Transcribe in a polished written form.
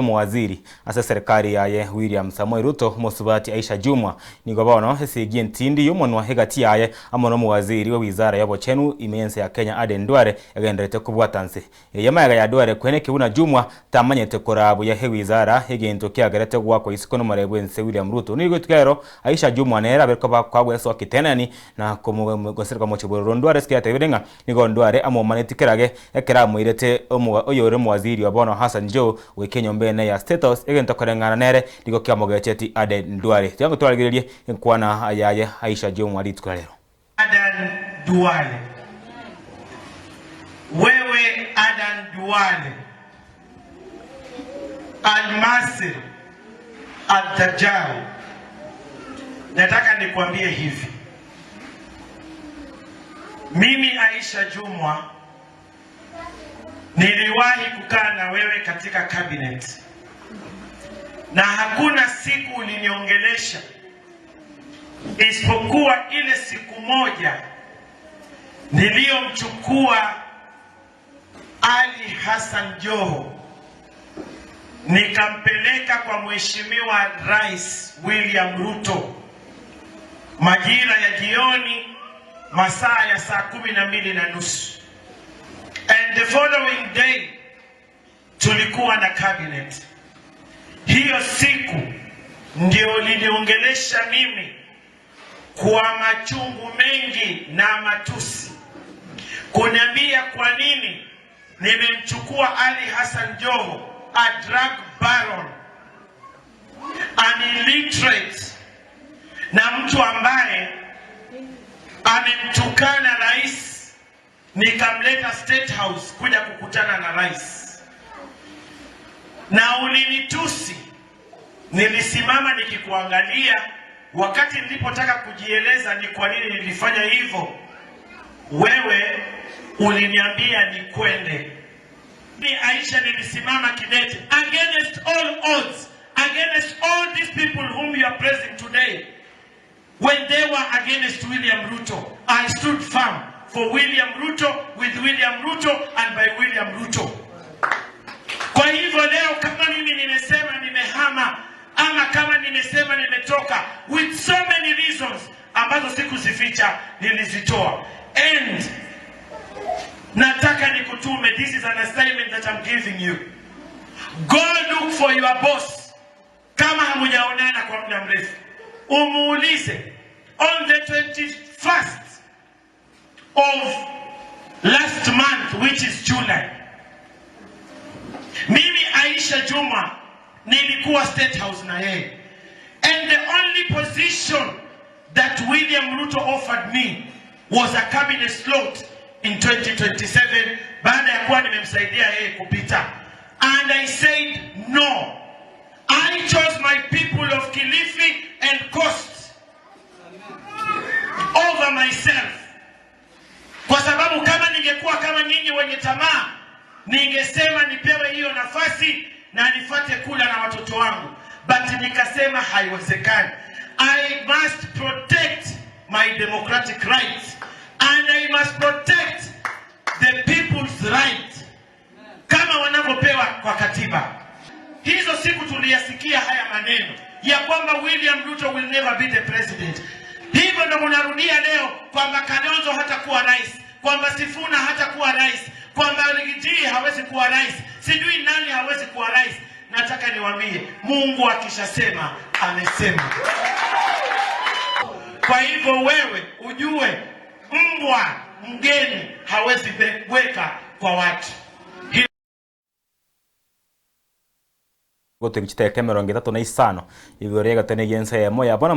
Mawaziri asa serikali yaye William Samoei Ruto musubati Aisha Jumwa nigo bono esigi ntindi yumonwa hegati yaye amono mawaziri wa wizara ya bochenu imense ya Kenya Aden Duale yagenderete kubwatanse yamaga ya Duale kwene kibuna Jumwa tamanyete korabu ya he wizara hegento kyagerete gwako isikono marebwense William Ruto nigo tukero Aisha Jumwa nera berko kwabweso kitenani na komugosirwa mu kiboro Duale skiyate birenga nigo Duale amomanetikerage yakera muirete oyore mawaziri wa bono Hassan Joho we Kenya mbene ya status egento korengana nere ligo kya mogecheti Aden Duale yango twaligirelie nkwana ayaye Aisha Jumwa litwalero Aden Duale, wewe Aden Duale Almasir Al-Dajjal, nataka nikwambie hivi, mimi Aisha Jumwa niliwahi kukaa na wewe katika cabinet na hakuna siku uliniongelesha isipokuwa ile siku moja niliyomchukua Ali Hassan Joho nikampeleka kwa Mheshimiwa Rais William Ruto majira ya jioni, masaa ya saa 12:30. And the following day tulikuwa na cabinet. Hiyo siku ndio liniongelesha mimi kwa machungu mengi na matusi, kuniambia kwa nini nimemchukua Ali Hassan Joho, a drug baron, an illiterate, na mtu ambaye amemtukana rais, nikamleta State House kuja kukutana na rais. Na ulinitusi, nilisimama nikikuangalia. Wakati nilipotaka kujieleza ni kwa nini nilifanya hivyo, wewe uliniambia ni kwende. Ni Aisha nilisimama kidete against all odds, against all these people whom you are praising today. When they were against William Ruto, I stood firm for William Ruto, with William Ruto and by William Ruto. Kwa hivyo leo kama mimi nimesema nimehama, ama kama nimesema nimetoka, with so many reasons ambazo sikuzificha nilizitoa. And nataka nikutume, this is an assignment that I'm giving you. Go look for your boss. Kama hamujaonana kwa muda mrefu, umuulize on the 21st of last month, which is July, mimi Aisha Jumwa nilikuwa State House na yeye, and the only position that William Ruto offered me was a cabinet slot in 2027 baada ya kuwa nimemsaidia yeye kupita, and I said no. I chose my people of Kilifi and Coast over myself, kwa sababu kama ningekuwa kama nyinyi wenye tamaa, ningesema nipewe hiyo nafasi na nifate kula na watoto wangu, but nikasema haiwezekani. I must protect my democratic rights and I must protect the people's right kama wanavyopewa kwa katiba. Hizo siku tuliyasikia haya maneno ya kwamba William Ruto will never be the president. Hivyo ndo mnarudia leo kwamba Kalonzo hatakuwa rais, kwamba Sifuna hatakuwa rais, kwamba Rigiji hawezi kuwa rais, sijui nani hawezi kuwa rais. Nataka niwaambie, Mungu akishasema amesema. Kwa hivyo wewe ujue, mbwa mgeni hawezi weka kwa watu. Gote kichite kamera ngeta to na isano ibyo rega tene yense moya bona